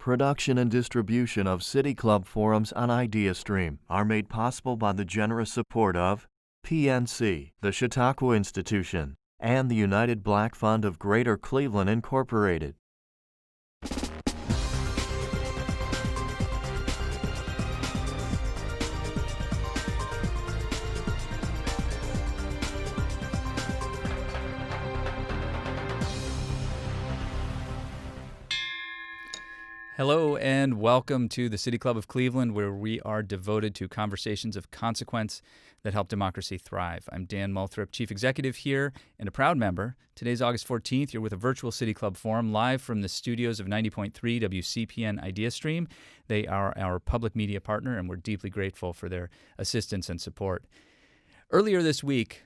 Production and distribution of City Club forums on IdeaStream are made possible by the generous support of PNC, the Chautauqua Institution, and the United Black Fund of Greater Cleveland, Incorporated. Hello and welcome to the City Club of Cleveland, where we are devoted to conversations of consequence that help democracy thrive. I'm Dan Moulthrop, Chief Executive here and a proud member. Today's August 14th. You're with a virtual City Club forum live from the studios of 90.3 WCPN IdeaStream. They are our public media partner, and we're deeply grateful for their assistance and support. Earlier this week,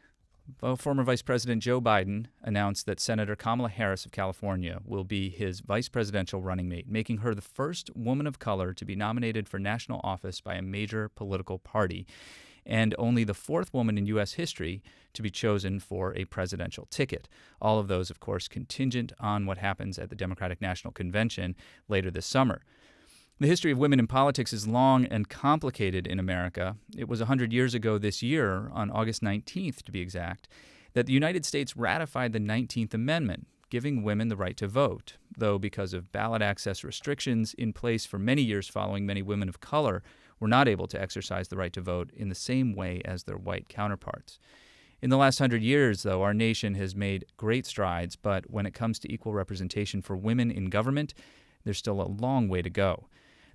former Vice President Joe Biden announced that Senator Kamala Harris of California will be his vice presidential running mate, making her the first woman of color to be nominated for national office by a major political party, and only the fourth woman in U.S. history to be chosen for a presidential ticket. All of those, of course, contingent on what happens at the Democratic National Convention later this summer. The history of women in politics is long and complicated in America. It was 100 years ago this year, on August 19th to be exact, that the United States ratified the 19th Amendment, giving women the right to vote, though because of ballot access restrictions in place for many years following, many women of color were not able to exercise the right to vote in the same way as their white counterparts. In the last 100 years, though, our nation has made great strides, but when it comes to equal representation for women in government, there's still a long way to go.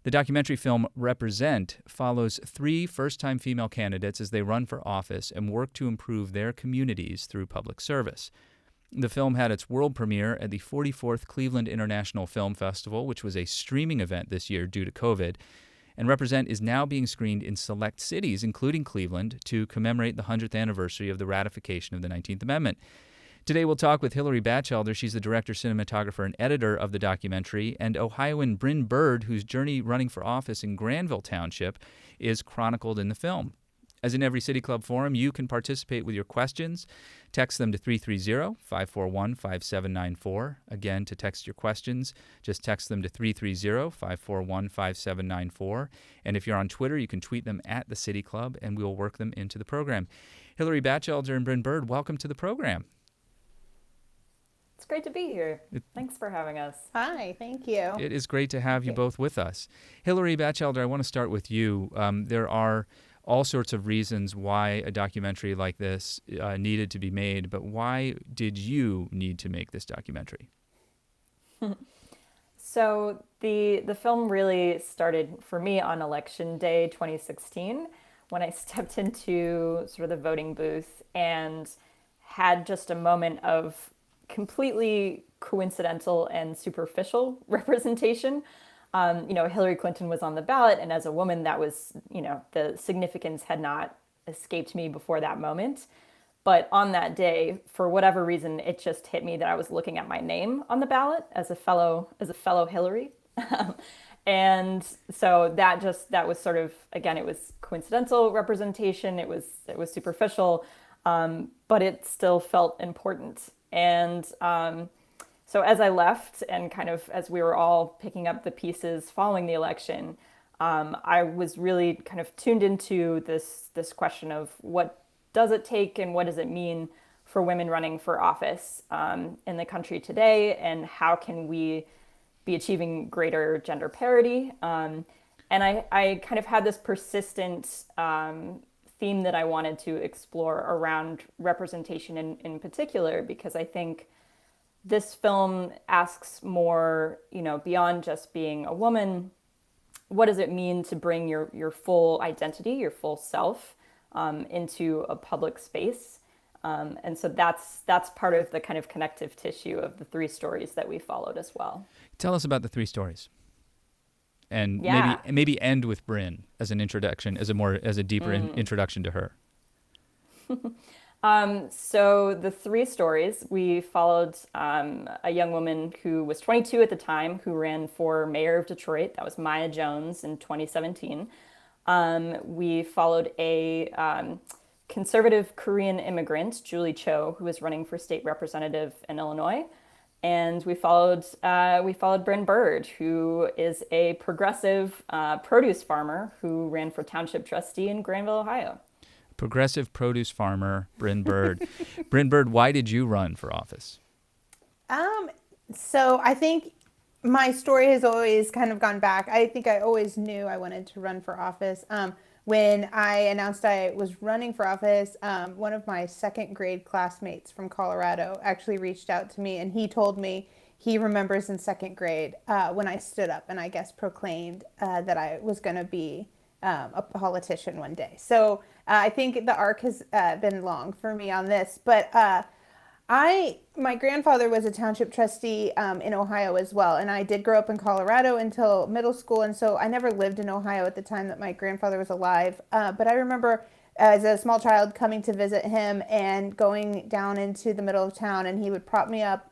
The documentary film Represent follows three first-time female candidates as they run for office and work to improve their communities through public service. The film had its world premiere at the 44th Cleveland International Film Festival, which was a streaming event this year due to COVID, and Represent is now being screened in select cities, including Cleveland, to commemorate the 100th anniversary of the ratification of the 19th Amendment. Today we'll talk with Hillary Bachelder. She's the director, cinematographer, and editor of the documentary, and Ohioan Bryn Bird, whose journey running for office in Granville Township is chronicled in the film. As in every City Club forum, you can participate with your questions. Text them to 330-541-5794. Again, to text your questions, just text them to 330-541-5794. And if you're on Twitter, you can tweet them at the City Club, and we'll work them into the program. Hillary Bachelder and Bryn Bird, welcome to the program. It's great to be here. Thanks for having us. Hi, thank you. It is great to have you both with us. Hillary Bachelder, I want to start with you. There are all sorts of reasons why a documentary like this needed to be made, but why did you need to make this documentary? So the film really started for me on Election Day 2016 when I stepped into sort of the voting booth and had just a moment of completely coincidental and superficial representation. Hillary Clinton was on the ballot, and as a woman, that was, the significance had not escaped me before that moment. But on that day, for whatever reason, it just hit me that I was looking at my name on the ballot as a fellow Hillary. And so that was sort of, again, it was coincidental representation. It was superficial, but it still felt important. And so as I left and kind of as we were all picking up the pieces following the election, I was really kind of tuned into this question of what does it take and what does it mean for women running for office in the country today, and how can we be achieving greater gender parity? And I kind of had this persistent theme that I wanted to explore around representation in particular, because I think this film asks more, beyond just being a woman. What does it mean to bring your full identity, your full self into a public space? And so that's part of the kind of connective tissue of the three stories that we followed as well. Tell us about the three stories. And yeah. maybe end with Bryn as an introduction, as a deeper introduction to her. So the three stories, we followed a young woman who was 22 at the time, who ran for mayor of Detroit. That was Maya Jones in 2017. We followed a conservative Korean immigrant, Julie Cho, who was running for state representative in Illinois. and we followed Bryn Bird, who is a progressive produce farmer who ran for township trustee in Granville, Ohio. Progressive produce farmer Bryn Bird. Bryn Bird, why did you run for office? So I think my story has always kind of gone back. I think I always knew I wanted to run for office. When I announced I was running for office, one of my second grade classmates from Colorado actually reached out to me, and he told me he remembers in second grade when I stood up and I guess proclaimed that I was going to be a politician one day. So I think the arc has been long for me on this, but my grandfather was a township trustee in Ohio as well, and I did grow up in Colorado until middle school, and so I never lived in Ohio at the time that my grandfather was alive. But I remember as a small child coming to visit him and going down into the middle of town, and he would prop me up,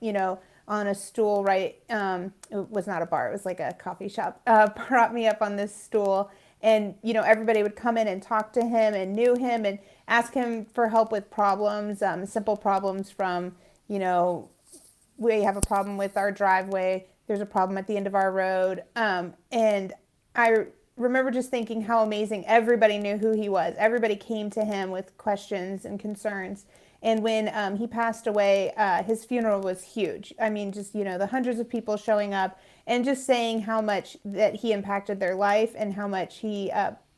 on a stool. Right, it was not a bar; it was like a coffee shop. Prop me up on this stool, and everybody would come in and talk to him and knew him and ask him for help with problems, simple problems from, we have a problem with our driveway, there's a problem at the end of our road. And I remember just thinking how amazing everybody knew who he was. Everybody came to him with questions and concerns. And when he passed away, his funeral was huge. I mean, just, the hundreds of people showing up and just saying how much that he impacted their life and how much he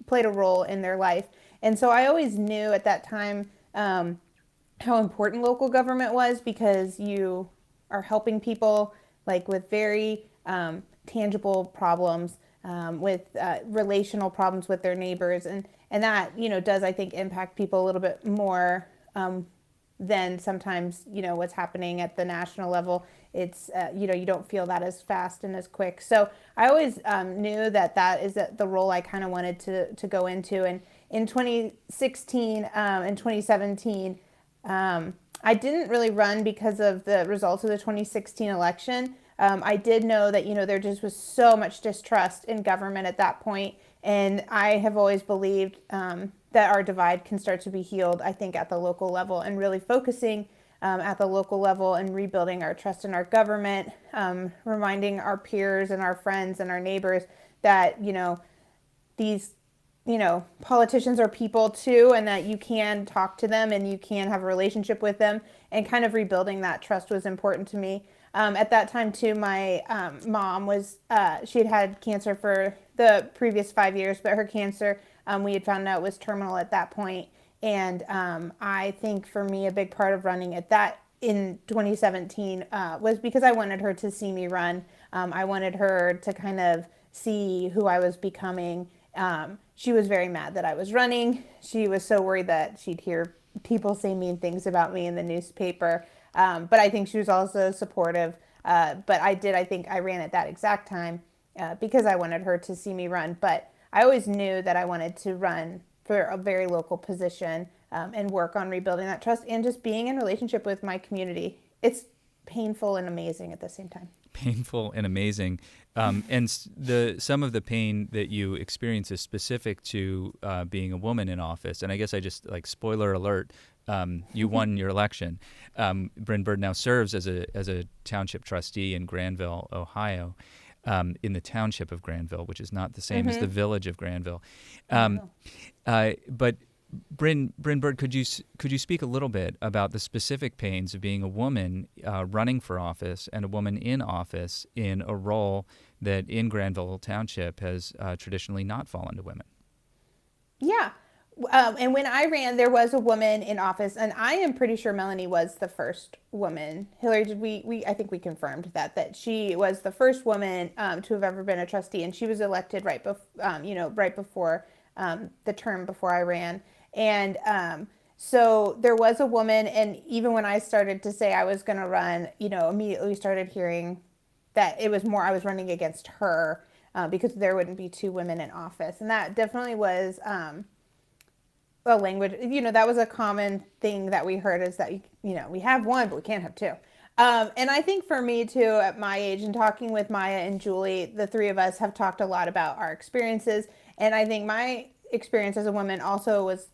played a role in their life. And so I always knew at that time how important local government was, because you are helping people like with very tangible problems, with relational problems with their neighbors. And that, does, I think, impact people a little bit more than sometimes, what's happening at the national level. It's, you don't feel that as fast and as quick. So I always knew that is the role I kind of wanted to go into. And in 2016 and 2017, I didn't really run because of the results of the 2016 election. I did know that, there just was so much distrust in government at that point. And I have always believed that our divide can start to be healed, I think, at the local level, and really focusing at the local level and rebuilding our trust in our government, reminding our peers and our friends and our neighbors that, these politicians are people too, and that you can talk to them and you can have a relationship with them, and kind of rebuilding that trust was important to me. At that time too, my mom was, she had cancer for the previous 5 years, but her cancer, we had found out was terminal at that point. And I think for me, a big part of running at that in 2017 was because I wanted her to see me run. I wanted her to kind of see who I was becoming. She was very mad that I was running. She was so worried that she'd hear people say mean things about me in the newspaper. But I think she was also supportive. But I think I ran at that exact time because I wanted her to see me run. But I always knew that I wanted to run for a very local position and work on rebuilding that trust and just being in relationship with my community. It's painful and amazing at the same time. Painful and amazing. And some of the pain that you experience is specific to being a woman in office. And I guess I just, spoiler alert, you won your election. Bryn Bird now serves as a township trustee in Granville, Ohio, in the township of Granville, which is not the same as the village of Granville. But Bryn Bird, could you speak a little bit about the specific pains of being a woman running for office and a woman in office in a role that in Granville Township has traditionally not fallen to women? Yeah. And when I ran, there was a woman in office, and I am pretty sure Melanie was the first woman. Hillary, did I think we confirmed that she was the first woman to have ever been a trustee, and she was elected right before the term before I ran. And so there was a woman, and even when I started to say I was going to run, immediately we started hearing that it was more I was running against her because there wouldn't be two women in office. And that definitely was a language, that was a common thing that we heard, is that, we have one, but we can't have two. And I think for me too, at my age, and talking with Maya and Julie, the three of us have talked a lot about our experiences. And I think my experience as a woman also was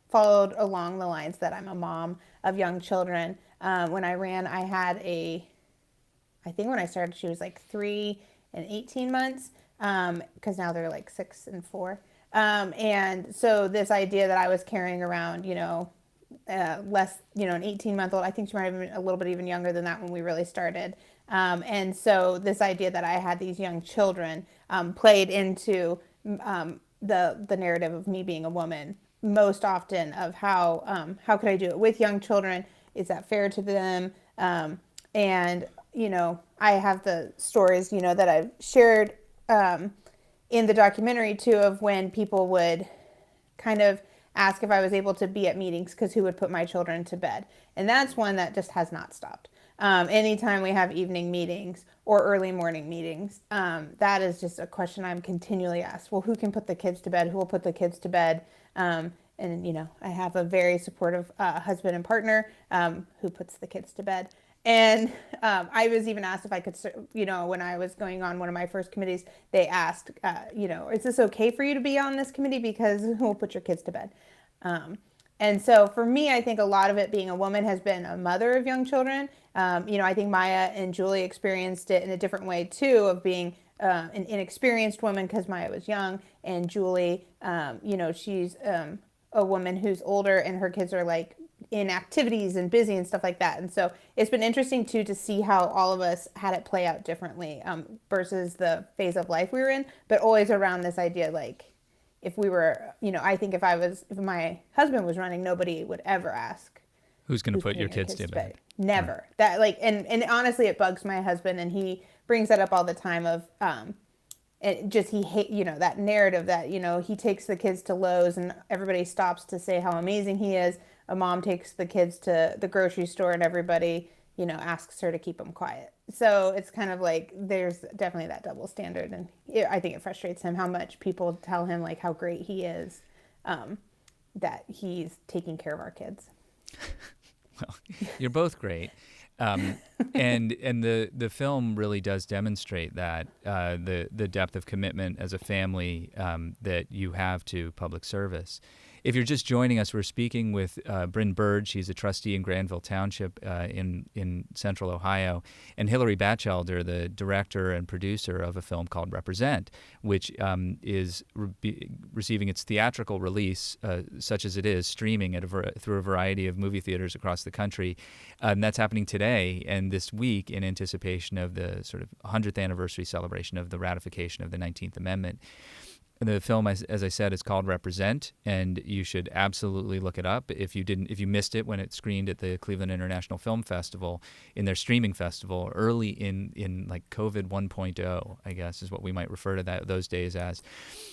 followed along the lines that I'm a mom of young children. When I ran, I had a I think when I started, she was like 3 and 18 months, because now they're like 6 and 4. And so this idea that I was carrying around, less, an 18-month-old, I think she might have been a little bit even younger than that when we really started. And so this idea that I had these young children played into the narrative of me being a woman most often, of how could I do it with young children? Is that fair to them? And, I have the stories, that I've shared in the documentary too, of when people would kind of ask if I was able to be at meetings because who would put my children to bed. And that's one that just has not stopped. Anytime we have evening meetings or early morning meetings, that is just a question I'm continually asked. Well, who can put the kids to bed? Who will put the kids to bed? And, I have a very supportive husband and partner who puts the kids to bed. And I was even asked if I could, when I was going on one of my first committees, they asked, is this okay for you to be on this committee because who will put your kids to bed? And so for me, I think a lot of it being a woman has been a mother of young children. I think Maya and Julie experienced it in a different way too, of being an inexperienced woman because Maya was young, and Julie, she's a woman who's older and her kids are like in activities and busy and stuff like that. And so it's been interesting too to see how all of us had it play out differently versus the phase of life we were in, but always around this idea, like if we were, I think if my husband was running, nobody would ever ask who's going to put your kids to bed. Never. That and honestly, it bugs my husband, and he brings that up all the time of it just, he hate, that narrative that, he takes the kids to Lowe's and everybody stops to say how amazing he is. A mom takes the kids to the grocery store and everybody, asks her to keep them quiet. So it's kind of like there's definitely that double standard. And I think it frustrates him how much people tell him like how great he is, that he's taking care of our kids. Well, you're both great. And the film really does demonstrate that the depth of commitment as a family that you have to public service. If you're just joining us, we're speaking with Bryn Bird. She's a trustee in Granville Township in central Ohio, and Hillary Bachelder, the director and producer of a film called Represent, which is receiving its theatrical release, such as it is, streaming through a variety of movie theaters across the country. And that's happening today and this week in anticipation of the sort of 100th anniversary celebration of the ratification of the 19th Amendment. The film, as I said, is called Represent, and you should absolutely look it up. If you missed it when it screened at the Cleveland International Film Festival, in their streaming festival, early in like COVID 1.0, I guess is what we might refer to those days as.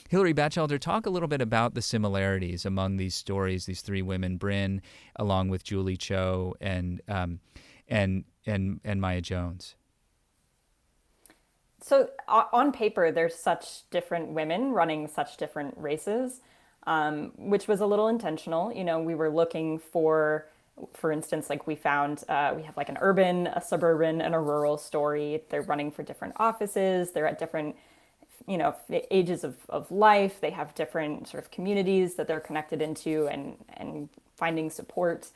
Hillary Bachelder, talk a little bit about the similarities among these stories, these three women, Bryn, along with Julie Cho and Maya Jones. So on paper, there's such different women running such different races, which was a little intentional. We were looking for instance, like we found, we have like an urban, a suburban, and a rural story. They're running for different offices. They're at different, ages of life. They have different sort of communities that they're connected into and finding support.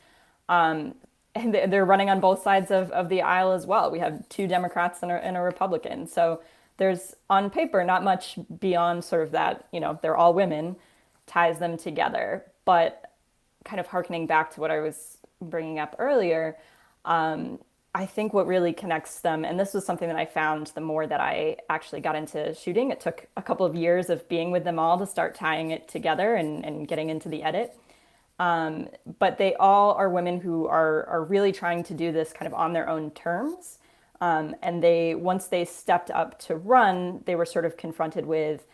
And they're running on both sides of the aisle as well. We have two Democrats and a Republican. So there's, on paper, not much beyond sort of that, they're all women, ties them together. But kind of hearkening back to what I was bringing up earlier, I think what really connects them, and this was something that I found the more that I actually got into shooting, it took a couple of years of being with them all to start tying it together and getting into the edit. But they all are women who are really trying to do this kind of on their own terms. And once they stepped up to run, they were sort of confronted with,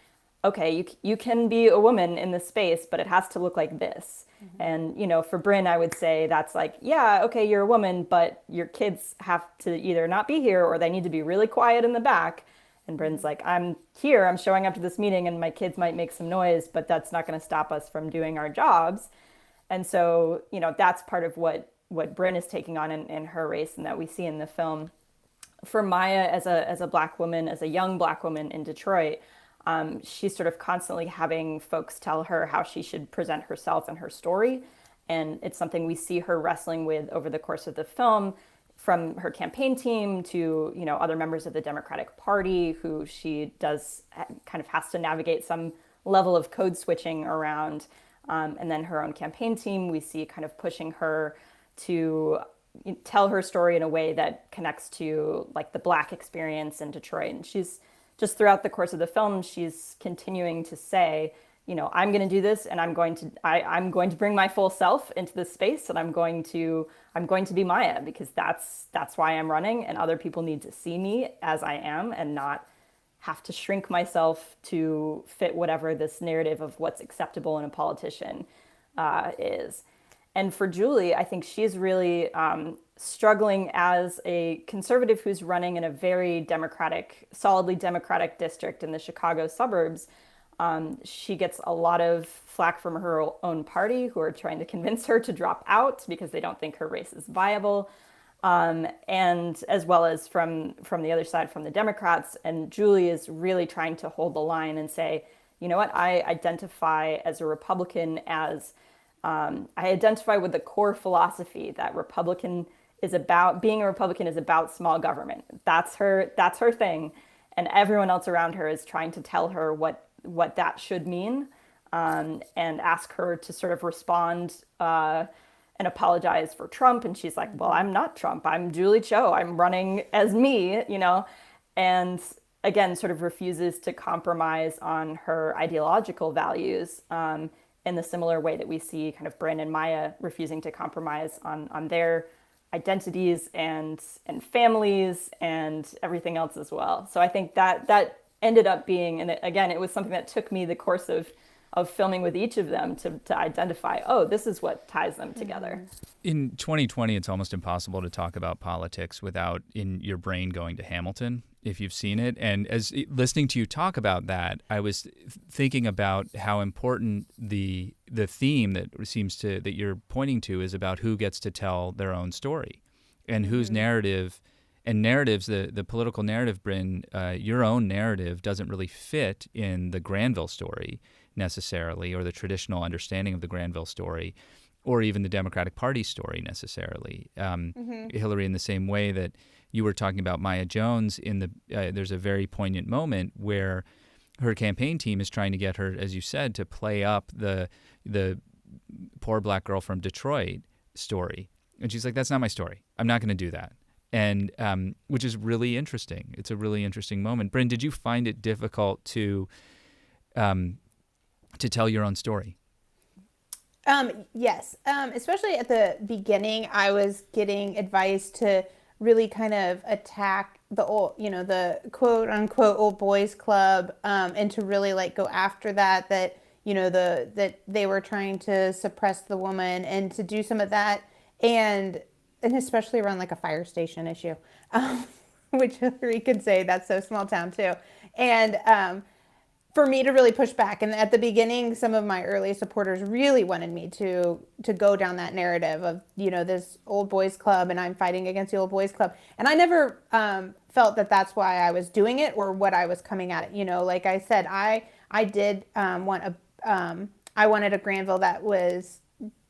okay, you can be a woman in this space, but it has to look like this. Mm-hmm. And, for Bryn, I would say that's like, yeah, okay, you're a woman, but your kids have to either not be here or they need to be really quiet in the back. And Bryn's like, I'm here, I'm showing up to this meeting and my kids might make some noise, but that's not going to stop us from doing our jobs. And so, that's part of what Bryn is taking on in her race and that we see in the film. For Maya, as a Black woman, as a young Black woman in Detroit, she's sort of constantly having folks tell her how she should present herself and her story. And it's something we see her wrestling with over the course of the film from her campaign team to, other members of the Democratic Party who she does kind of has to navigate some level of code switching around. And then her own campaign team, we see kind of pushing her to tell her story in a way that connects to like the Black experience in Detroit. And she's just throughout the course of the film, she's continuing to say, I'm going to do this, and I'm going to bring my full self into this space, and I'm going to be Maya, because that's why I'm running, and other people need to see me as I am and not have to shrink myself to fit whatever this narrative of what's acceptable in a politician is. And for Julie, I think she's really struggling as a conservative who's running in a very solidly Democratic district in the Chicago suburbs. She gets a lot of flack from her own party, who are trying to convince her to drop out because they don't think her race is viable. And as well as from the other side, from the Democrats. And Julie is really trying to hold the line and say, you know what, I identify as a Republican I identify with the core philosophy that being a Republican is about small government. That's her thing. And everyone else around her is trying to tell her what that should mean, and ask her to sort of respond and apologize for Trump. And she's like, well, I'm not Trump. I'm Julie Cho. I'm running as me, and again, sort of refuses to compromise on her ideological values, in the similar way that we see kind of Bryn and Maya refusing to compromise on their identities and families and everything else as well. So I think that ended up being, and again, it was something that took me the course of filming with each of them to identify, oh, this is what ties them together. In 2020, it's almost impossible to talk about politics without in your brain going to Hamilton, if you've seen it. And as listening to you talk about that, I was thinking about how important the theme that you're pointing to is about who gets to tell their own story and whose narrative. And narratives, the political narrative, Bryn, your own narrative doesn't really fit in the Granville story necessarily, or the traditional understanding of the Granville story, or even the Democratic Party story necessarily. Hillary, in the same way that you were talking about Maya Jones, there's a very poignant moment where her campaign team is trying to get her, as you said, to play up the poor Black girl from Detroit story. And she's like, that's not my story. I'm not going to do that. And which is really interesting. It's a really interesting moment. Bryn, did you find it difficult to tell your own story? Yes, especially at the beginning, I was getting advice to really kind of attack the the quote unquote old boys club, and to really like go after that that they were trying to suppress the woman and to do some of that, and especially around like a fire station issue, which Hillary could say that's so small town too. And for me to really push back. And at the beginning, some of my early supporters really wanted me to go down that narrative of, this old boys club and I'm fighting against the old boys club. And I never felt that that's why I was doing it or what I was coming at it. Like I said, I did I wanted a Granville that was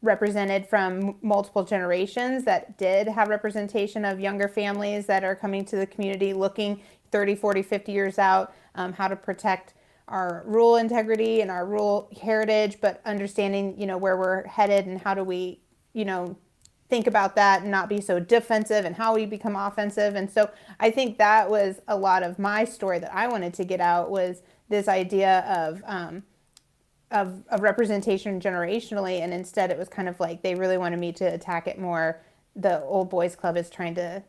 represented from multiple generations, that did have representation of younger families that are coming to the community looking 30, 40, 50 years out, how to protect our rural integrity and our rural heritage, but understanding, where we're headed and how do we, think about that and not be so defensive and how we become offensive. And so I think that was a lot of my story that I wanted to get out, was this idea of representation generationally. And instead it was kind of like they really wanted me to attack it more. The old boys club is trying to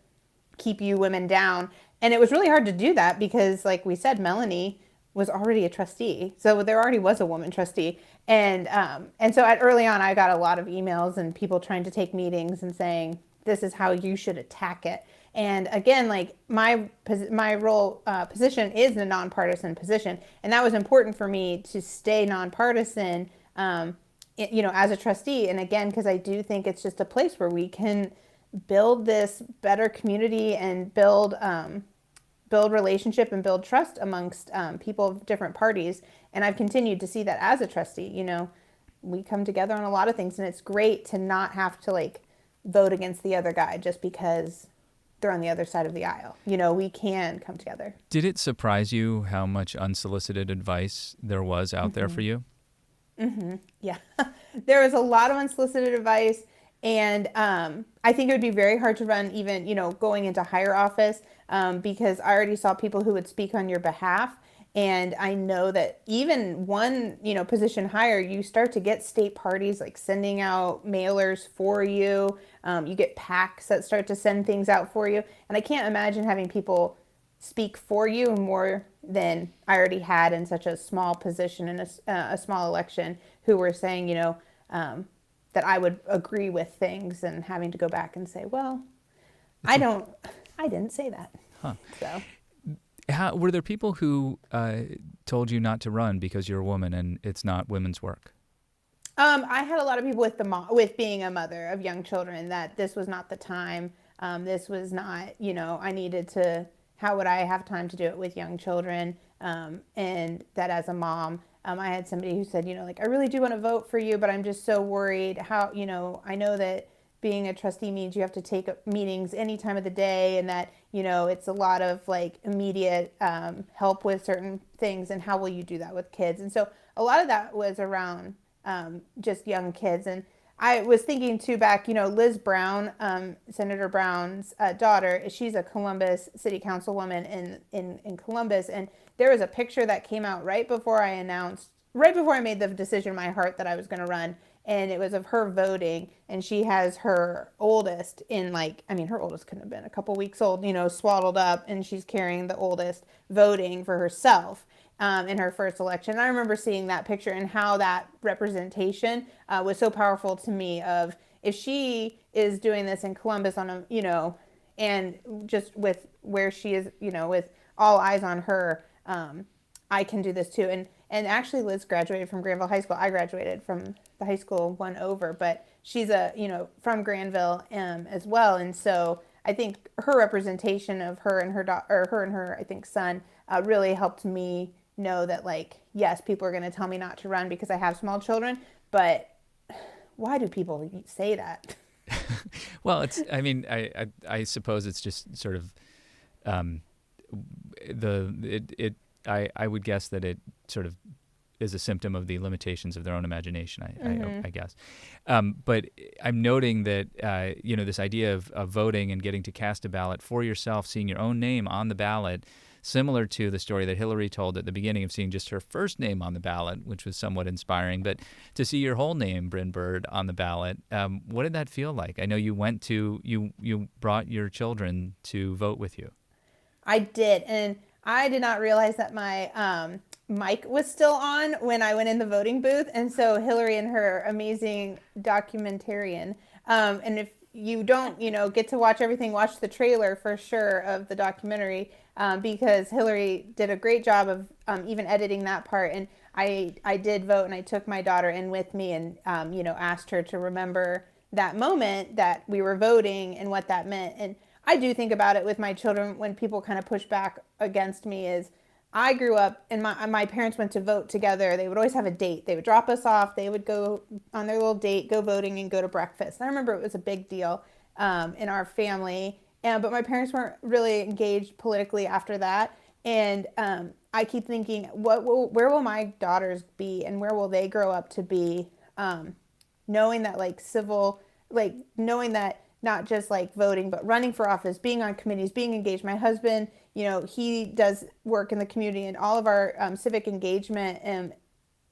keep you women down. And it was really hard to do that because, like we said, Melanie was already a trustee. So there already was a woman trustee. And so early on, I got a lot of emails and people trying to take meetings and saying, this is how you should attack it. And again, like my role position is a nonpartisan position. And that was important for me to stay nonpartisan, as a trustee. And again, because I do think it's just a place where we can build this better community and build relationship and build trust amongst people of different parties. And I've continued to see that as a trustee. We come together on a lot of things, and it's great to not have to like vote against the other guy just because they're on the other side of the aisle. We can come together. Did it surprise you how much unsolicited advice there was out there for you? Yeah. There was a lot of unsolicited advice. And I think it would be very hard to run even, going into higher office, because I already saw people who would speak on your behalf. And I know that even one, position higher, you start to get state parties like sending out mailers for you. You get PACs that start to send things out for you. And I can't imagine having people speak for you more than I already had in such a small position in a small election, who were saying, that I would agree with things, and having to go back and say, well, I didn't say that. Huh. So. Were there people who told you not to run because you're a woman and it's not women's work? I had a lot of people with being a mother of young children, that this was not the time. This was not, I needed to, how would I have time to do it with young children? And that as a mom, I had somebody who said, I really do want to vote for you, but I'm just so worried how, I know that being a trustee means you have to take meetings any time of the day, and that, it's a lot of like immediate help with certain things, and how will you do that with kids? And so a lot of that was around just young kids. And I was thinking too back, Liz Brown, Senator Brown's daughter, she's a Columbus city councilwoman in Columbus. And there was a picture that came out right before I made the decision in my heart that I was going to run. And it was of her voting. And she has her oldest her oldest couldn't have been a couple weeks old, swaddled up. And she's carrying the oldest voting for herself in her first election. I remember seeing that picture and how that representation was so powerful to me, of if she is doing this in Columbus and just with where she is, with all eyes on her, I can do this too. And actually Liz graduated from Granville High School. I graduated from the high school one over, but she's from Granville as well. And so I think her representation of her and her I think son really helped me know that, like, yes, people are going to tell me not to run because I have small children, but why do people say that? Well, I suppose it's just sort of I would guess that it sort of is a symptom of the limitations of their own imagination, I guess. But I'm noting that, this idea of voting and getting to cast a ballot for yourself, seeing your own name on the ballot, similar to the story that Hillary told at the beginning of seeing just her first name on the ballot, which was somewhat inspiring. But to see your whole name, Bryn Bird, on the ballot, what did that feel like? I know you brought your children to vote with you. I did, and I did not realize that my mic was still on when I went in the voting booth. And so Hillary and her amazing documentarian, and if you don't, get to watch everything, watch the trailer for sure of the documentary, because Hillary did a great job of even editing that part. And I did vote, and I took my daughter in with me, and asked her to remember that moment that we were voting and what that meant. And I do think about it with my children when people kind of push back against me. Is I grew up and my parents went to vote together. They would always have a date. They would drop us off. They would go on their little date, go voting, and go to breakfast. And I remember it was a big deal in our family. But my parents weren't really engaged politically after that. And I keep thinking, where will my daughters be, and where will they grow up to be? Knowing that knowing that not just like voting, but running for office, being on committees, being engaged. My husband, he does work in the community, and all of our civic engagement. And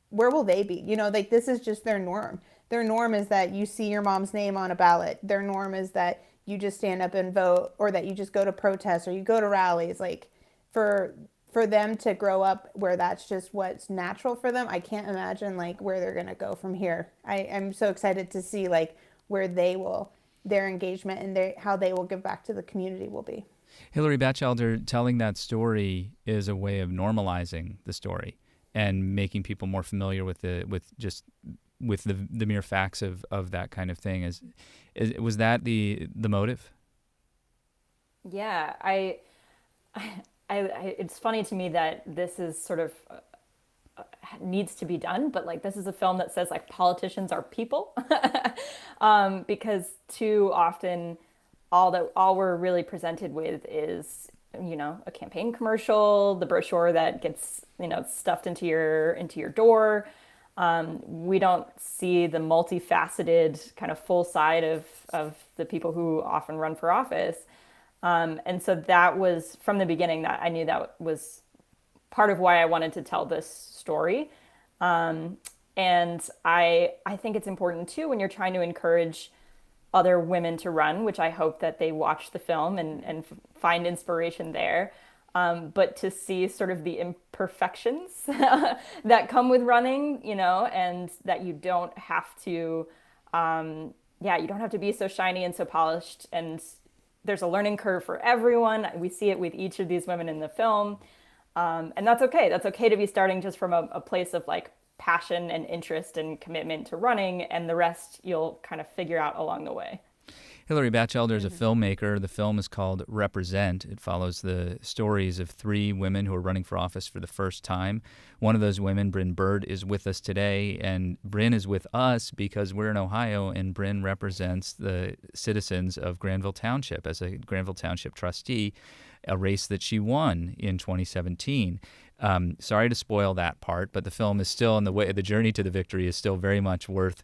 where will they be? This is just their norm. Their norm is that you see your mom's name on a ballot. Their norm is that you just stand up and vote, or that you just go to protests, or you go to rallies. Like for them to grow up where that's just what's natural for them, I can't imagine where they're going to go from here. I'm so excited to see where their engagement and how they will give back to the community will be. Hillary Bachelder, telling that story is a way of normalizing the story and making people more familiar with the mere facts of that kind of thing. Was that the motive? Yeah, I it's funny to me that this is sort of needs to be done, but this is a film that says politicians are people, because too often all we're really presented with is, a campaign commercial, the brochure that gets, stuffed into your door. We don't see the multifaceted kind of full side of the people who often run for office. And so that was from the beginning that I knew that was part of why I wanted to tell this story. And I think it's important too when you're trying to encourage other women to run, which I hope that they watch the film and find inspiration there. But to see sort of the imperfections that come with running, and that you don't have to, you don't have to be so shiny and so polished. And there's a learning curve for everyone. We see it with each of these women in the film. And that's okay. That's okay to be starting just from a place of like passion and interest and commitment to running, and the rest you'll kind of figure out along the way. Hilary Bachelder is a filmmaker. The film is called Represent. It follows the stories of 3 women who are running for office for the first time. One of those women, Bryn Bird, is with us today, and Bryn is with us because we're in Ohio, and Bryn represents the citizens of Granville Township as a Granville Township trustee, a race that she won in 2017. Sorry to spoil that part, but the film is still in the way. The journey to the victory is still very much worth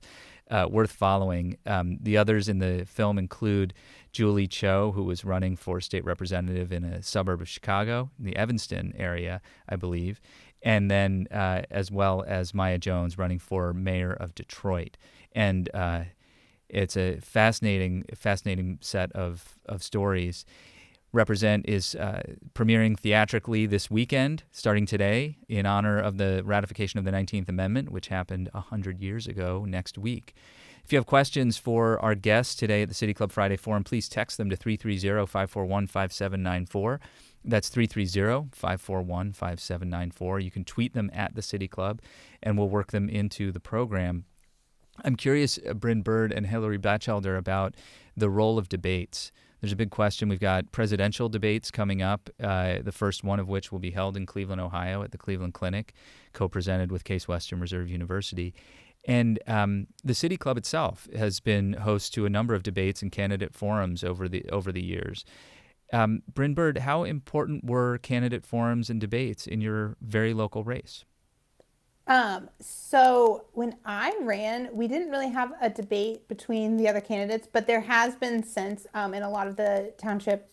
following. The others in the film include Julie Cho, who was running for state representative in a suburb of Chicago, in the Evanston area, I believe, and then as well as Maya Jones running for mayor of Detroit. And it's a fascinating set of stories. Represent is premiering theatrically this weekend, starting today, in honor of the ratification of the 19th Amendment, which happened 100 years ago next week. If you have questions for our guests today at the City Club Friday Forum, please text them to 330-541-5794. That's 330-541-5794. You can tweet them at the City Club, and we'll work them into the program. I'm curious, Bryn Bird and Hilary Bachelder, about the role of debates. There's a big question. We've got presidential debates coming up, the first one of which will be held in Cleveland, Ohio at the Cleveland Clinic, co-presented with Case Western Reserve University. And the City Club itself has been host to a number of debates and candidate forums over the years. Bryn Bird, how important were candidate forums and debates in your very local race? So when I ran, we didn't really have a debate between the other candidates, but there has been since in a lot of the township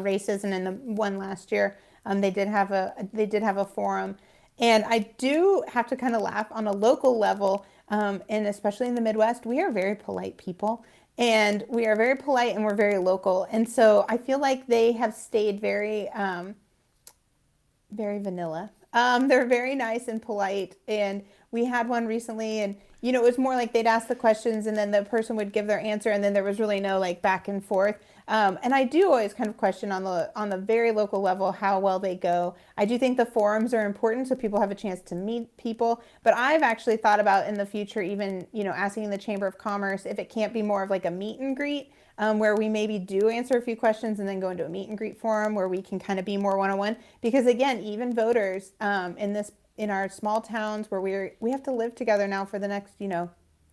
races, and in the one last year, they did have a forum. And I do have to kind of laugh on a local level, and especially in the Midwest, we are very polite people, and we are very polite and we're very local. And so I feel like they have stayed very, very vanilla. They're very nice and polite, and we had one recently, and it was more like they'd ask the questions and then the person would give their answer, and then there was really no like back and forth. And I do always kind of question on the very local level how well they go. I do think the forums are important so people have a chance to meet people, but I've actually thought about in the future even asking the Chamber of Commerce if it can't be more of like a meet and greet. Where we maybe do answer a few questions and then go into a meet and greet forum where we can kind of be more one-on-one. Because again, even voters in our small towns where we have to live together now for the next,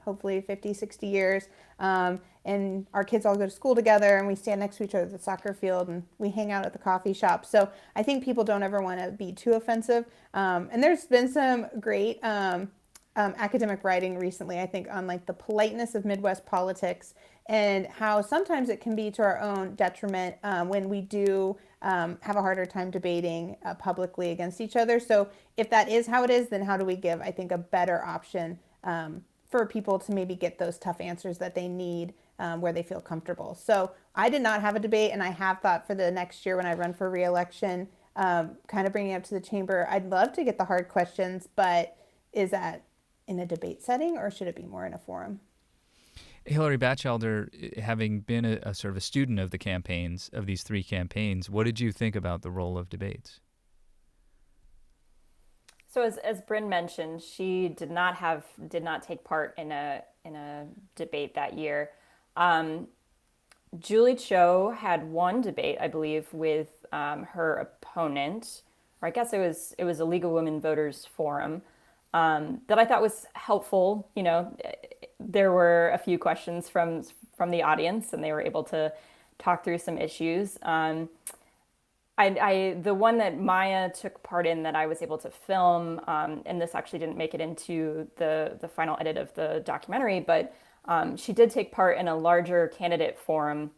hopefully 50, 60 years. And our kids all go to school together, and we stand next to each other at the soccer field, and we hang out at the coffee shop. So I think people don't ever want to be too offensive. And there's been some great academic writing recently, I think, on like the politeness of Midwest politics and how sometimes it can be to our own detriment when we do have a harder time debating publicly against each other. So if that is how it is, then how do we give, I think, a better option for people to maybe get those tough answers that they need where they feel comfortable. So I did not have a debate, and I have thought for the next year when I run for re-election, kind of bringing it up to the chamber, I'd love to get the hard questions, but is that in a debate setting or should it be more in a forum? Hilary Bachelder, having been a sort of a student of the campaigns, of these 3 campaigns, what did you think about the role of debates? So as Bryn mentioned, she did not take part in a debate that year. Julie Cho had one debate, I believe, with her opponent, or I guess it was a League of Women Voters forum, that I thought was helpful. There were a few questions from the audience, and they were able to talk through some issues. The one that Maya took part in that I was able to film, and this actually didn't make it into the final edit of the documentary, but she did take part in a larger candidate forum,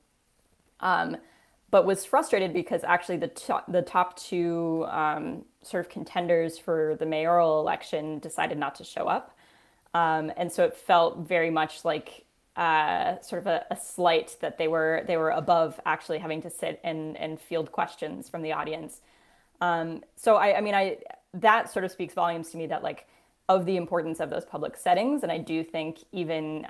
but was frustrated because actually the top two sort of contenders for the mayoral election decided not to show up. And so it felt very much like sort of a slight that they were above actually having to sit and field questions from the audience. So I mean, that sort of speaks volumes to me that like of the importance of those public settings. And I do think even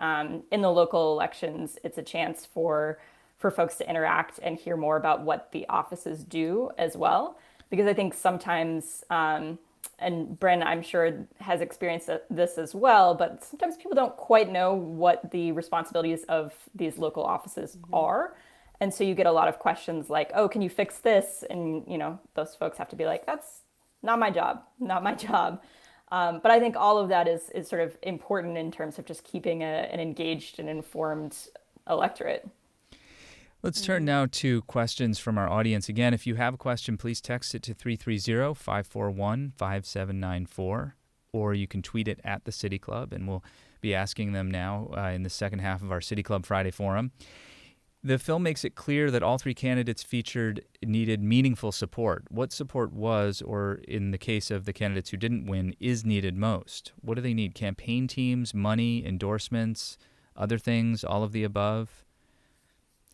in the local elections, it's a chance for folks to interact and hear more about what the offices do as well. Because I think sometimes, and Bryn, I'm sure, has experienced this as well, but sometimes people don't quite know what the responsibilities of these local offices are. And so you get a lot of questions like, oh, can you fix this? And, you know, those folks have to be like, that's not my job, not my job. But I think all of that is sort of important in terms of just keeping an engaged and informed electorate. Let's turn now to questions from our audience. Again, if you have a question, please text it to 330-541-5794, or you can tweet it at the City Club, and we'll be asking them now in the second half of our City Club Friday Forum. The film makes it clear that all three candidates featured needed meaningful support. What support was, or in the case of the candidates who didn't win, is needed most? What do they need? Campaign teams, money, endorsements, other things, all of the above?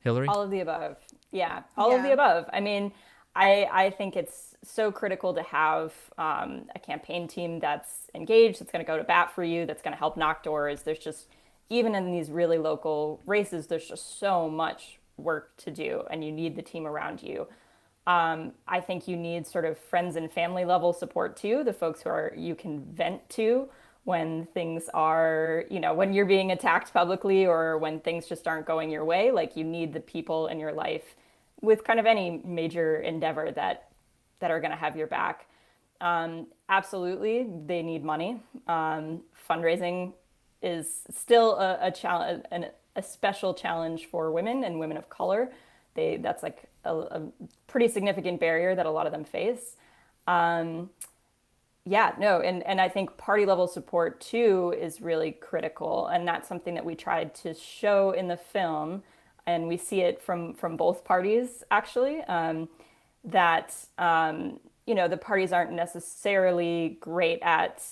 Hillary? All of the above. Yeah, all of the above. I mean, I think it's so critical to have a campaign team that's engaged, that's going to go to bat for you, that's going to help knock doors. There's just, even in these really local races, there's just so much work to do, and you need the team around you. I think you need sort of friends and family level support too, the folks who you can vent to when things are, you know, when you're being attacked publicly or when things just aren't going your way. Like, you need the people in your life with kind of any major endeavor that are going to have your back. Absolutely, they need money. Fundraising is still a challenge, a special challenge for women and women of color. That's like a pretty significant barrier that a lot of them face. Yeah, no, and I think party level support too is really critical, and that's something that we tried to show in the film, and we see it from both parties actually. That you know, the parties aren't necessarily great at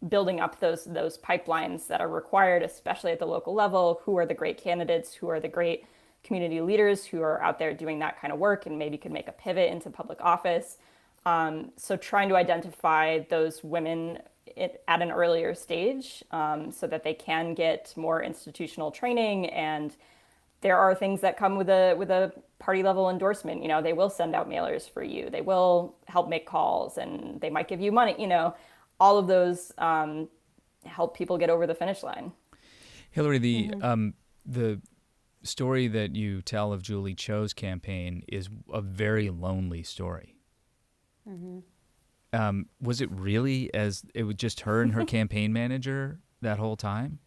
building up those pipelines that are required, especially at the local level. Who are the great candidates? Who are the great community leaders who are out there doing that kind of work and maybe could make a pivot into public office? So trying to identify those women at an earlier stage so that they can get more institutional training. And there are things that come with a party level endorsement. You know, they will send out mailers for you. They will help make calls, and they might give you money. You know, all of those help people get over the finish line. Hillary, the story that you tell of Julie Cho's campaign is a very lonely story. Was it really it was just her and her campaign manager that whole time?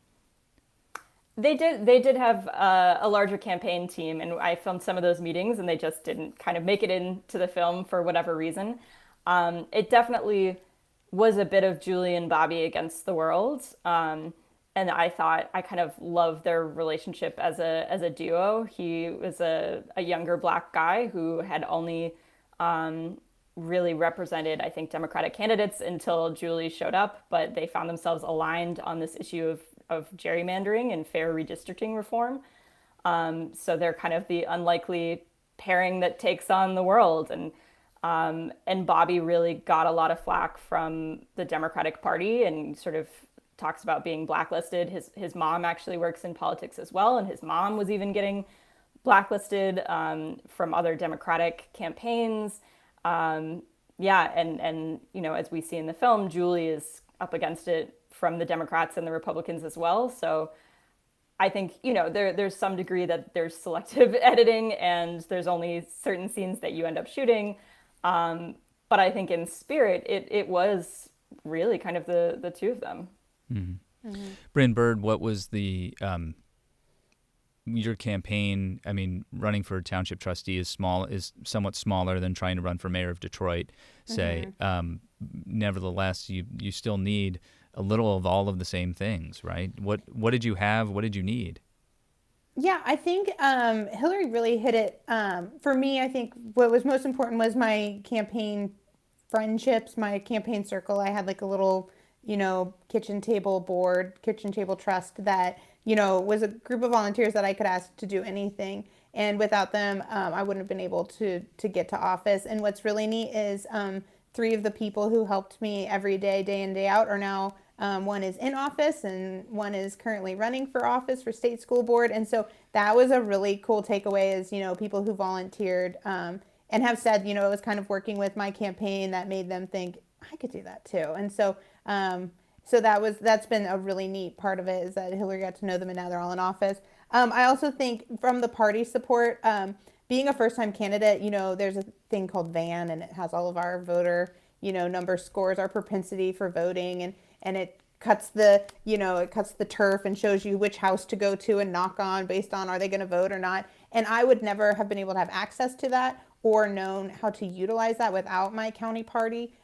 They did have a larger campaign team, and I filmed some of those meetings, and they just didn't kind of make it into the film for whatever reason. It definitely was a bit of Julie and Bobby against the world. And I thought I kind of loved their relationship as a duo. He was a younger Black guy who had only really represented, I think, Democratic candidates until Julie showed up, but they found themselves aligned on this issue of gerrymandering and fair redistricting reform. So they're kind of the unlikely pairing that takes on the world. And Bobby really got a lot of flack from the Democratic Party and sort of talks about being blacklisted. His mom actually works in politics as well, and his mom was even getting blacklisted from other Democratic campaigns. Yeah, and you know, as we see in the film, Julie is up against it from the Democrats and the Republicans as well. So I think, you know, there's some degree that there's selective editing and there's only certain scenes that you end up shooting. But I think in spirit, it was really kind of the two of them. Bryn Bird, what was the your campaign, I mean, running for township trustee is somewhat smaller than trying to run for mayor of Detroit, say. Nevertheless, you still need a little of all of the same things, right? What did you have? What did you need? Yeah, I think Hillary really hit it. For me, I think what was most important was my campaign friendships, my campaign circle. I had like a little, kitchen table trust that, was a group of volunteers that I could ask to do anything. And without them, I wouldn't have been able to get to office. And what's really neat is three of the people who helped me every day, day in, day out, are now one is in office and one is currently running for office for state school board. And so that was a really cool takeaway is, people who volunteered and have said, it was kind of working with my campaign that made them think I could do that too. And so, that's been a really neat part of it is that Hillary got to know them and now they're all in office. I also think from the party support, being a first-time candidate, there's a thing called VAN and it has all of our voter, number scores, our propensity for voting, and it cuts the turf and shows you which house to go to and knock on based on are they going to vote or not. And I would never have been able to have access to that or known how to utilize that without my county party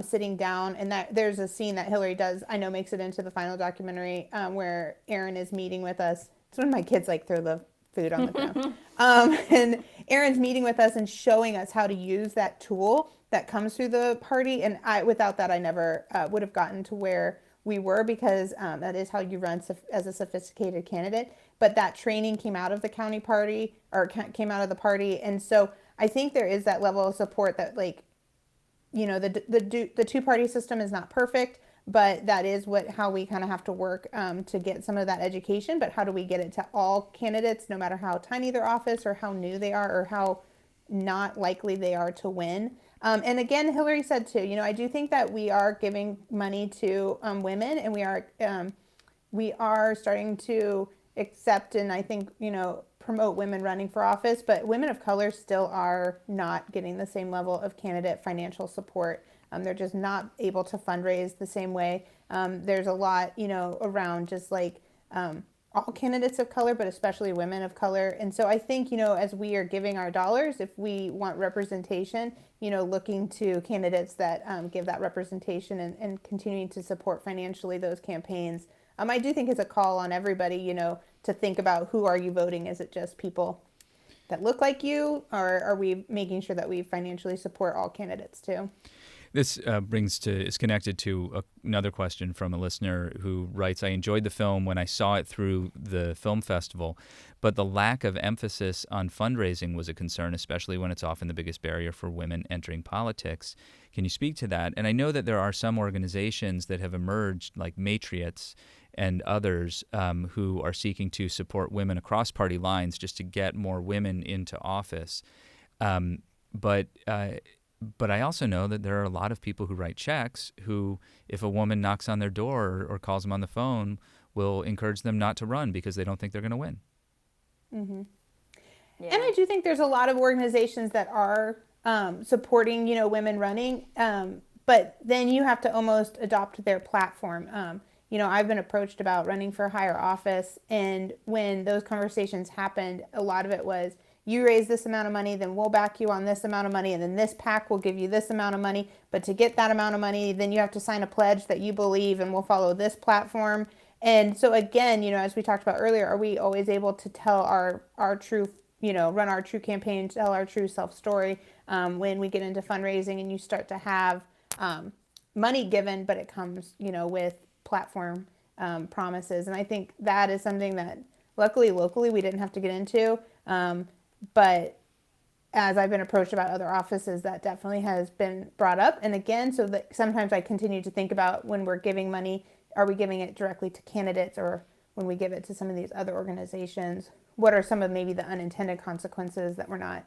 sitting down. And that there's a scene that Hillary does, I know makes it into the final documentary where Aaron is meeting with us. It's when my kids throw the food on the ground. And Aaron's meeting with us and showing us how to use that tool that comes through the party. And without that, I never would have gotten to where we were because that is how you run as a sophisticated candidate. But that training came out of the county party or came out of the party. And so I think there is that level of support that the two-party system is not perfect, but that is how we kind of have to work to get some of that education. But how do we get it to all candidates, no matter how tiny their office or how new they are or how not likely they are to win? And again, Hillary said too, I do think that we are giving money to women and we are starting to accept and I think, promote women running for office, but women of color still are not getting the same level of candidate financial support. They're just not able to fundraise the same way. There's a lot, around just all candidates of color, but especially women of color. And so I think, as we are giving our dollars, if we want representation, looking to candidates that give that representation and continuing to support financially those campaigns. I do think it's a call on everybody, to think about who are you voting? Is it just people that look like you, or are we making sure that we financially support all candidates too? This is connected to another question from a listener who writes, I enjoyed the film when I saw it through the film festival, but the lack of emphasis on fundraising was a concern, especially when it's often the biggest barrier for women entering politics. Can you speak to that? And I know that there are some organizations that have emerged, like Matriots and others, who are seeking to support women across party lines just to get more women into office. But I also know that there are a lot of people who write checks who, if a woman knocks on their door or calls them on the phone, will encourage them not to run because they don't think they're going to win. Mm-hmm. Yeah. And I do think there's a lot of organizations that are supporting, women running, but then you have to almost adopt their platform. I've been approached about running for higher office, and when those conversations happened, a lot of it was, you raise this amount of money, then we'll back you on this amount of money, and then this PAC will give you this amount of money. But to get that amount of money, then you have to sign a pledge that you believe and we'll follow this platform. And so again, as we talked about earlier, are we always able to tell our true, run our true campaign, tell our true self story when we get into fundraising and you start to have money given, but it comes, with platform promises. And I think that is something that luckily locally we didn't have to get into. But as I've been approached about other offices, that definitely has been brought up. And again, so that sometimes I continue to think about when we're giving money, are we giving it directly to candidates, or when we give it to some of these other organizations, what are some of maybe the unintended consequences that we're not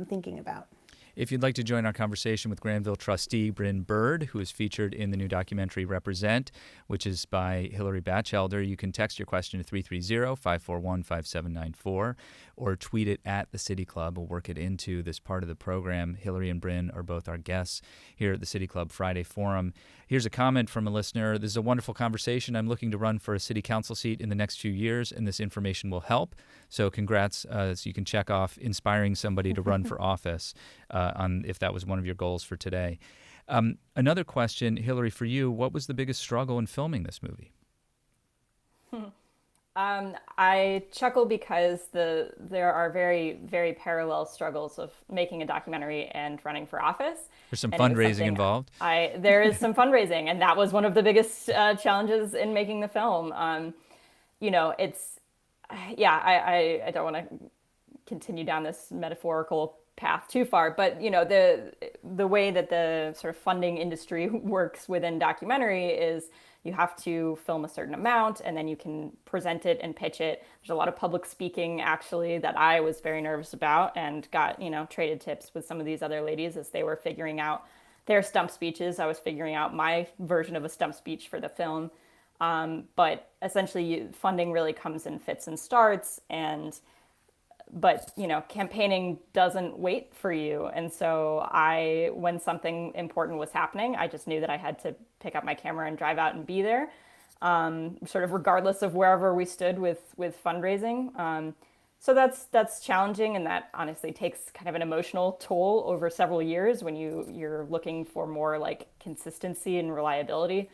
thinking about? If you'd like to join our conversation with Granville trustee Bryn Bird, who is featured in the new documentary Represent, which is by Hillary Bachelder, you can text your question to 330-541-5794 or tweet it at the City Club. We'll work it into this part of the program. Hillary and Bryn are both our guests here at the City Club Friday Forum. Here's a comment from a listener. This is a wonderful conversation. I'm looking to run for a city council seat in the next few years, and this information will help. So congrats. So you can check off inspiring somebody to run for office on if that was one of your goals for today. Another question, Hillary, for you, what was the biggest struggle in filming this movie? I chuckle because there are very, very parallel struggles of making a documentary and running for office. There's some fundraising involved. There is some fundraising, and that was one of the biggest challenges in making the film. I don't want to continue down this metaphorical path too far, but the way that the sort of funding industry works within documentary is you have to film a certain amount and then you can present it and pitch it. There's a lot of public speaking actually that I was very nervous about and got, traded tips with some of these other ladies as they were figuring out their stump speeches. I was figuring out my version of a stump speech for the film. But essentially funding really comes in fits and starts, but campaigning doesn't wait for you. And so when something important was happening, I just knew that I had to pick up my camera and drive out and be there, sort of regardless of wherever we stood with fundraising. So that's challenging, and that honestly takes kind of an emotional toll over several years when you're looking for more like consistency and reliability.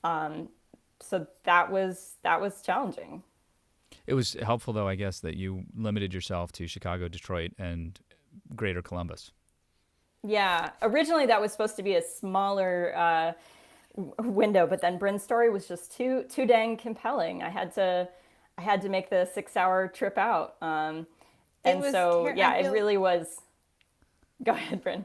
So that was challenging. It was helpful, though, I guess, that you limited yourself to Chicago, Detroit, and Greater Columbus. Yeah. Originally, that was supposed to be a smaller window, but then Bryn's story was just too dang compelling. I had to make the 6-hour trip out. It really was. Go ahead, Bryn.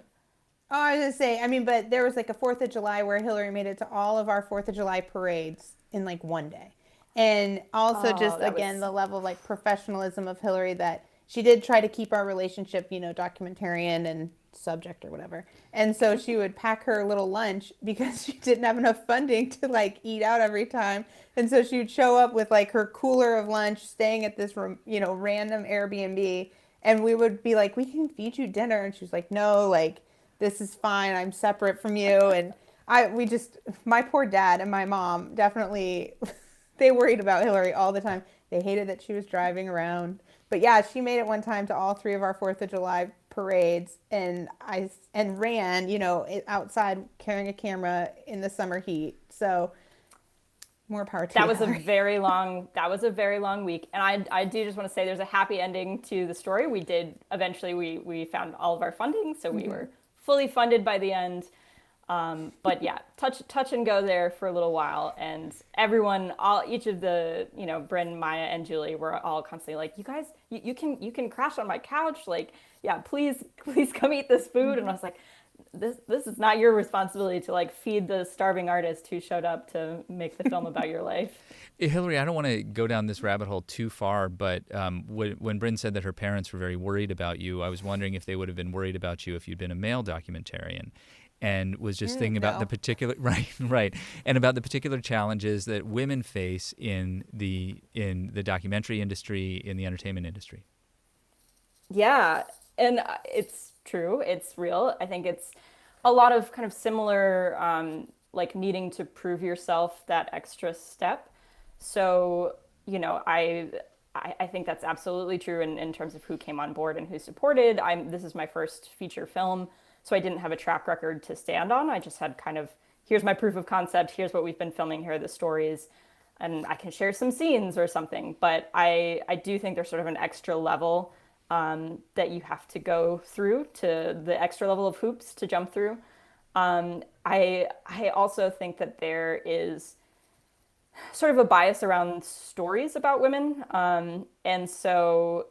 Oh, I was going to say, but there was like a 4th of July where Hillary made it to all of our 4th of July parades in like one day. And also the level of like professionalism of Hillary, that she did try to keep our relationship, documentarian and subject or whatever. And so she would pack her little lunch because she didn't have enough funding to like eat out every time. And so she would show up with like her cooler of lunch, staying at this, random Airbnb. And we would be like, we can feed you dinner. And she was like, no, like, this is fine. I'm separate from you. And my poor dad and my mom definitely... They worried about Hillary all the time. They hated that she was driving around. But yeah, she made it one time to all 3 of our 4th of July parades, and ran, outside carrying a camera in the summer heat. So more power to you, That was Hillary. a very long week. And I do just want to say there's a happy ending to the story. We did eventually we found all of our funding, so we were fully funded by the end. But yeah, touch and go there for a little while, and each of the, Bryn, Maya, and Julie were all constantly like, you guys, you can crash on my couch, like, yeah, please come eat this food. And I was like, this is not your responsibility to like feed the starving artist who showed up to make the film about your life. Hillary, I don't want to go down this rabbit hole too far, but when Bryn said that her parents were very worried about you, I was wondering if they would have been worried about you if you'd been a male documentarian. And was just thinking about the particular right, and about the particular challenges that women face in the documentary industry, in the entertainment industry. Yeah, and it's true. It's real. I think it's a lot of kind of similar, like needing to prove yourself that extra step. So, I think that's absolutely true in terms of who came on board and who supported. This is my first feature film. So I didn't have a track record to stand on. I just had kind of, here's my proof of concept, here's what we've been filming, here are the stories, and I can share some scenes or something. But I do think there's sort of an extra level that you have to go through, to the extra level of hoops to jump through. I also think that there is sort of a bias around stories about women. And so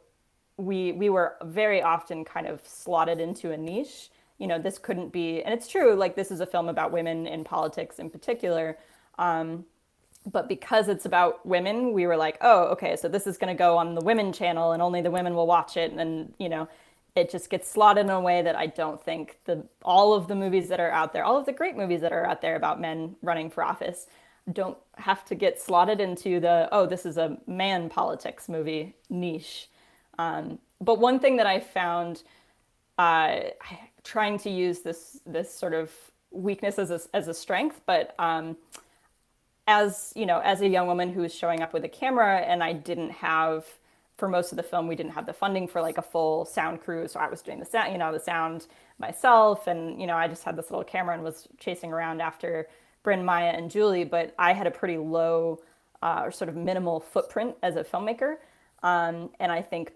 we were very often kind of slotted into a niche. This couldn't be, and it's true, like this is a film about women in politics in particular. But because it's about women, we were like, oh, okay, so this is going to go on the women channel and only the women will watch it. And, it just gets slotted in a way that I don't think all of the movies that are out there, all of the great movies that are out there about men running for office, don't have to get slotted into this is a man politics movie niche. But one thing that I found trying to use this sort of weakness as a strength, but as you know, as a young woman who was showing up with a camera, and I didn't have, for most of the film, we didn't have the funding for like a full sound crew, so I was doing the sound myself, and I just had this little camera and was chasing around after Bryn, Maya, and Julie. But I had a pretty low or sort of minimal footprint as a filmmaker, and I think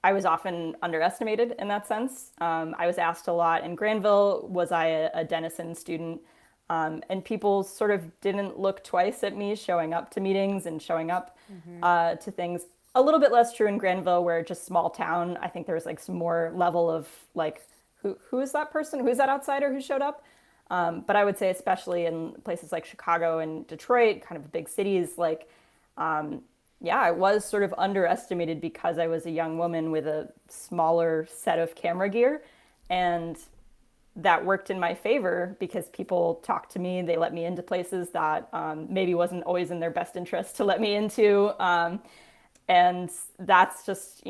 I was often underestimated in that sense. I was asked a lot in Granville, was I a Denison student? And people sort of didn't look twice at me showing up to meetings and showing up to things. A little bit less true in Granville, where just small town. I think there was like some more level of like, who is that person? Who is that outsider who showed up? But I would say especially in places like Chicago and Detroit, kind of big cities, like, I was sort of underestimated because I was a young woman with a smaller set of camera gear. And that worked in my favor because people talked to me. They let me into places that maybe wasn't always in their best interest to let me into. And that's just,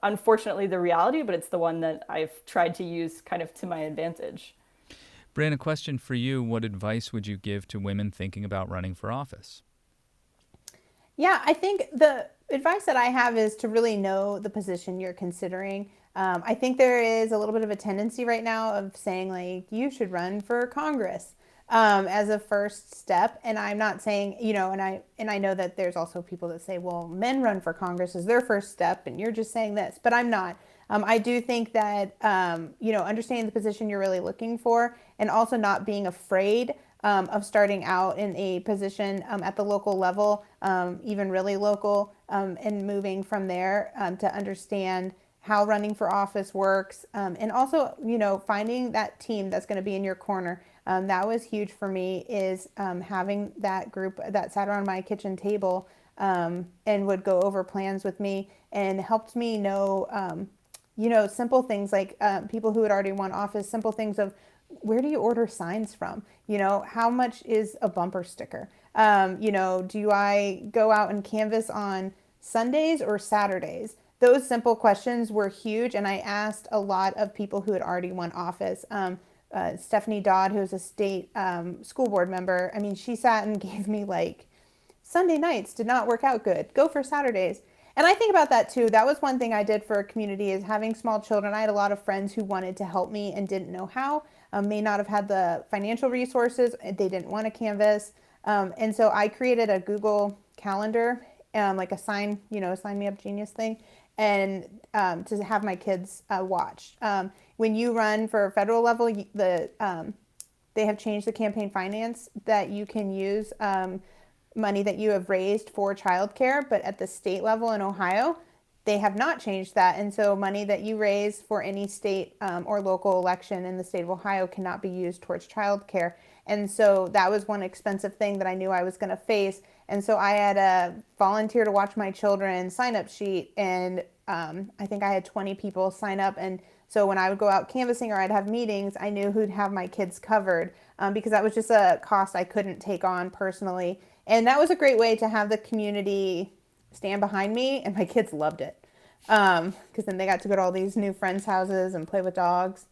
unfortunately the reality, but it's the one that I've tried to use kind of to my advantage. Bryn, a question for you. What advice would you give to women thinking about running for office? Yeah, I think the advice that I have is to really know the position you're considering. I think there is a little bit of a tendency right now of saying like, you should run for Congress as a first step. And I'm not saying, and I know that there's also people that say, well, men run for Congress as their first step and you're just saying this, but I'm not. I do think that, understanding the position you're really looking for and also not being afraid of starting out in a position at the local level, even really local, and moving from there to understand how running for office works, and also, finding that team that's going to be in your corner. That was huge for me, is having that group that sat around my kitchen table and would go over plans with me and helped me know, simple things like people who had already won office, simple things of where do you order signs from? How much is a bumper sticker? Do I go out and canvass on Sundays or Saturdays? Those simple questions were huge, and I asked a lot of people who had already won office. Stephanie Dodd, who's a state school board member, she sat and gave me like, Sunday nights did not work out good. Go for Saturdays. And I think about that too. That was one thing I did for a community, is having small children. I had a lot of friends who wanted to help me and didn't know how, may not have had the financial resources. They didn't want to canvas. And so I created a Google Calendar, like a sign me up genius thing, and to have my kids watch. When you run for federal level, they have changed the campaign finance that you can use money that you have raised for childcare, but at the state level in Ohio, they have not changed that. And so money that you raise for any state or local election in the state of Ohio cannot be used towards childcare. And so that was one expensive thing that I knew I was going to face. And so I had a volunteer to watch my children sign up sheet, and I think I had 20 people sign up. And so when I would go out canvassing or I'd have meetings, I knew who'd have my kids covered because that was just a cost I couldn't take on personally. And that was a great way to have the community stand behind me, and my kids loved it because then they got to go to all these new friends' houses and play with dogs.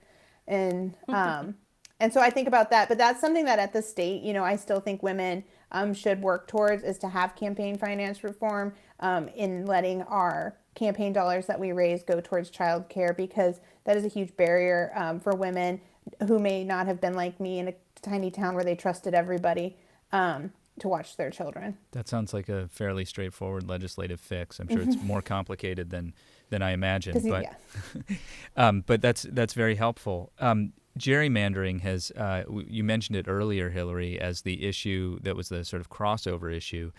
And so I think about that, but that's something that at the state, I still think women should work towards, is to have campaign finance reform in letting our campaign dollars that we raise go towards childcare, because that is a huge barrier for women who may not have been like me in a tiny town where they trusted everybody to watch their children. That sounds like a fairly straightforward legislative fix. I'm sure it's more complicated than I imagined, but yeah. But that's very helpful. Gerrymandering has, you mentioned it earlier, Hillary, as the issue that was the sort of crossover issue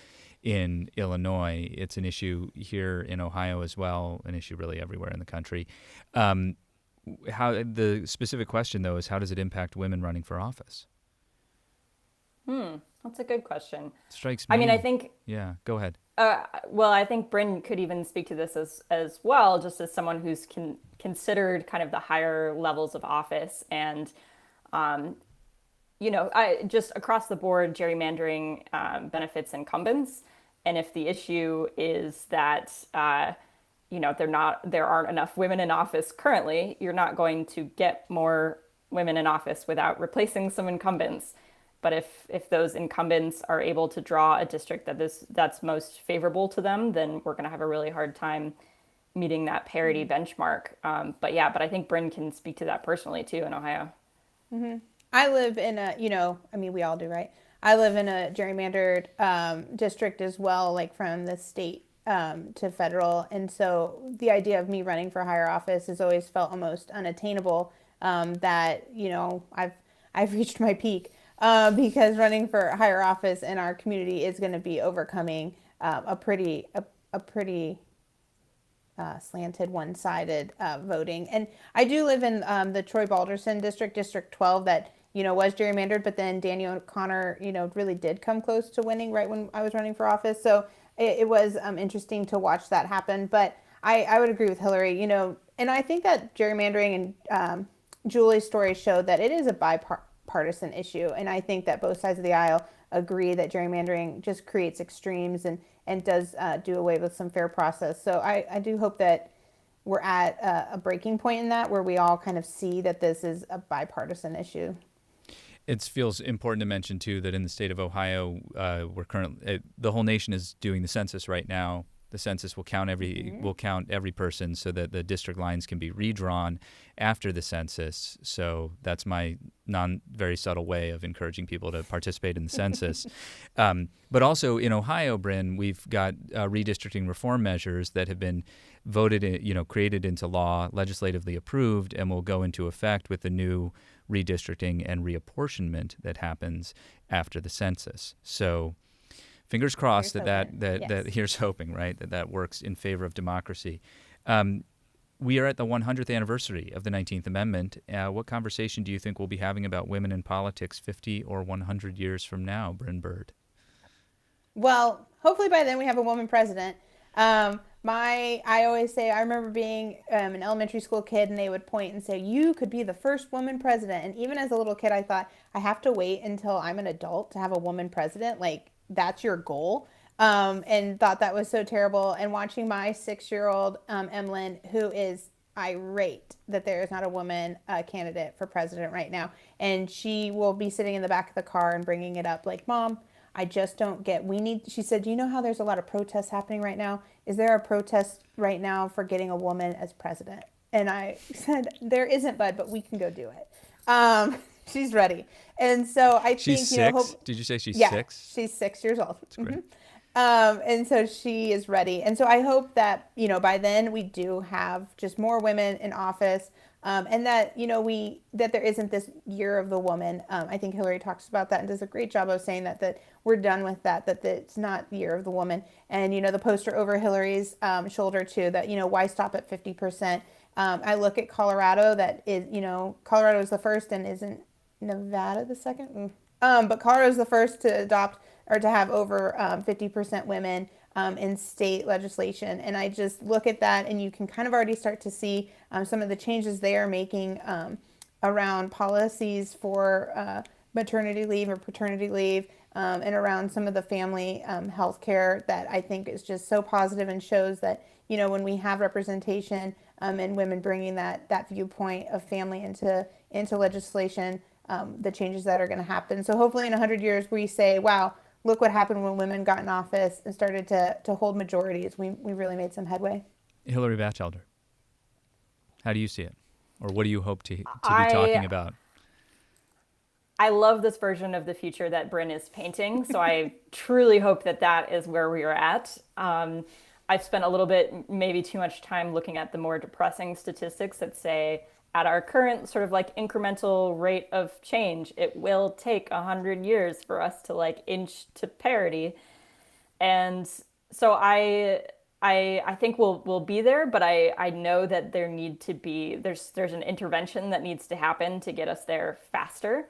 in Illinois. It's an issue here in Ohio as well, an issue really everywhere in the country. How the specific question, though, is how does it impact women running for office? That's a good question. Strikes me. I mean, I think... Yeah, go ahead. Well, I think Bryn could even speak to this as well, just as someone who's considered kind of the higher levels of office. And I just across the board, gerrymandering benefits incumbents. And if the issue is that there aren't enough women in office currently, you're not going to get more women in office without replacing some incumbents. But if those incumbents are able to draw a district that's most favorable to them, then we're going to have a really hard time meeting that parity benchmark. But I think Bryn can speak to that personally too in Ohio. I live in a, I mean, we all do, right? I live in a gerrymandered district as well, like from the state to federal. And so the idea of me running for higher office has always felt almost unattainable. That, I've reached my peak because running for higher office in our community is going to be overcoming a pretty slanted, one-sided voting. And I do live in the Troy Balderson district, District 12, that was gerrymandered, but then Daniel O'Connor, really did come close to winning right when I was running for office. So it was interesting to watch that happen. But I would agree with Hillary, and I think that gerrymandering and Julie's story showed that it is a bipartisan issue. And I think that both sides of the aisle agree that gerrymandering just creates extremes and does do away with some fair process. So I do hope that we're at a breaking point in that where we all kind of see that this is a bipartisan issue. It feels important to mention, too, that in the state of Ohio, the whole nation is doing the census right now. The census will count every person so that the district lines can be redrawn after the census. So that's my very subtle way of encouraging people to participate in the census. But also in Ohio, Bryn, we've got redistricting reform measures that have been voted, created into law, legislatively approved, and will go into effect with the new redistricting and reapportionment that happens after the census. So fingers crossed that here's hoping, right, that works in favor of democracy. We are at the 100th anniversary of the 19th Amendment. What conversation do you think we'll be having about women in politics 50 or 100 years from now, Bryn Bird? Well, hopefully by then we have a woman president. I always say, I remember being an elementary school kid and they would point and say, you could be the first woman president. And even as a little kid, I thought, I have to wait until I'm an adult to have a woman president. Like, that's your goal. And thought that was so terrible. And watching my 6-year-old Emlyn, who is irate that there is not a woman candidate for president right now. And she will be sitting in the back of the car and bringing it up like, Mom, I just don't get, she said, do you know how there's a lot of protests happening right now? Is there a protest right now for getting a woman as president? And I said, there isn't, bud, but we can go do it. She's ready. And so I she's think, 6? Did you say she's 6? She's 6 years old. That's great. And so she is ready. And so I hope that, by then we do have just more women in office. And that, that there isn't this year of the woman. I think Hillary talks about that and does a great job of saying that we're done with that it's not the year of the woman. And, the poster over Hillary's shoulder too, that, why stop at 50%? I look at Colorado, that is, Colorado is the first, and isn't Nevada the second? But Colorado is the first to adopt or to have over 50% women in state legislation. And I just look at that, and you can kind of already start to see some of the changes they are making around policies for maternity leave or paternity leave, and around some of the family health care that I think is just so positive and shows that, when we have representation and women bringing that viewpoint of family into legislation, the changes that are going to happen. So hopefully in 100 years we say, wow, look what happened when women got in office and started to hold majorities. We really made some headway. Hillary Bachelder, how do you see it? Or what do you hope to be talking about? I love this version of the future that Bryn is painting. So I truly hope that is where we are at. I've spent a little bit, maybe too much time looking at the more depressing statistics that say at our current sort of like incremental rate of change, it will take 100 years for us to like inch to parity. And so I think we'll be there, but I know that there's an intervention that needs to happen to get us there faster.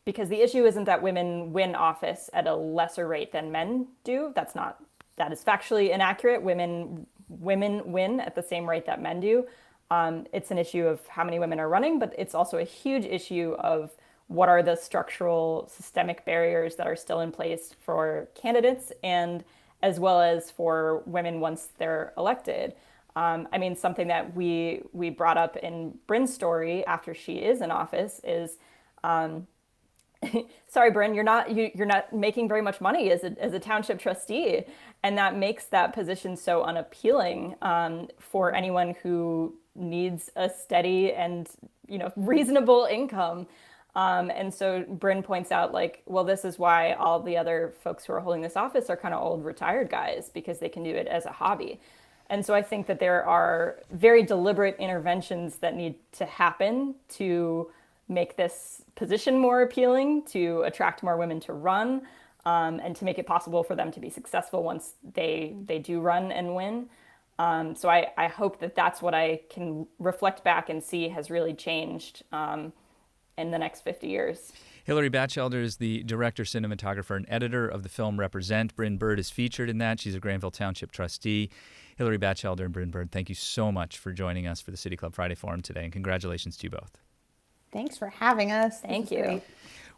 because the issue isn't that women win office at a lesser rate than men do. That is factually inaccurate. Women win at the same rate that men do. It's an issue of how many women are running, but it's also a huge issue of what are the structural systemic barriers that are still in place for candidates and as well as for women once they're elected. Something that we brought up in Bryn's story after she is in office is, sorry, Bryn, you're not making very much money as a township trustee, and that makes that position so unappealing for anyone who needs a steady and reasonable income. And so Bryn points out, well, this is why all the other folks who are holding this office are kind of old retired guys, because they can do it as a hobby. And so I think that there are very deliberate interventions that need to happen to make this position more appealing, to attract more women to run, and to make it possible for them to be successful once they do run and win. So I hope that that's what I can reflect back and see has really changed in the next 50 years. Hilary Bachelder is the director, cinematographer, and editor of the film Represent. Bryn Bird is featured in that. She's a Granville Township trustee. Hilary Bachelder and Bryn Bird, thank you so much for joining us for the City Club Friday Forum today, and congratulations to you both. Thanks for having us. Thank you. Great.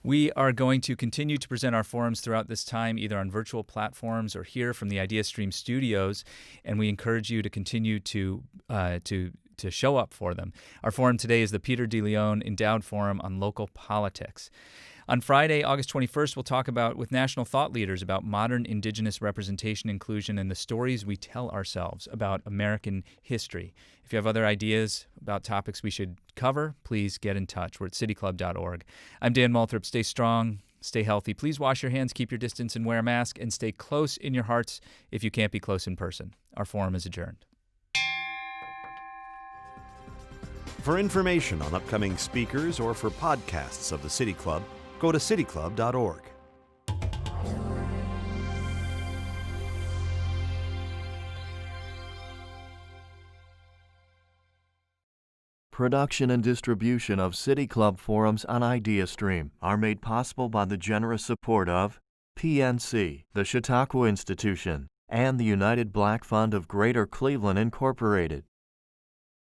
We are going to continue to present our forums throughout this time, either on virtual platforms or here from the IdeaStream studios, and we encourage you to continue to show up for them. Our forum today is the Peter de Leon Endowed Forum on Local Politics. On Friday, August 21st, we'll talk with national thought leaders about modern Indigenous representation, inclusion, and the stories we tell ourselves about American history. If you have other ideas about topics we should cover, please get in touch. We're at cityclub.org. I'm Dan Moulthrop. Stay strong, stay healthy. Please wash your hands, keep your distance, and wear a mask, and stay close in your hearts if you can't be close in person. Our forum is adjourned. For information on upcoming speakers or for podcasts of the City Club, go to cityclub.org. Production and distribution of City Club forums on IdeaStream are made possible by the generous support of PNC, the Chautauqua Institution, and the United Black Fund of Greater Cleveland, Incorporated.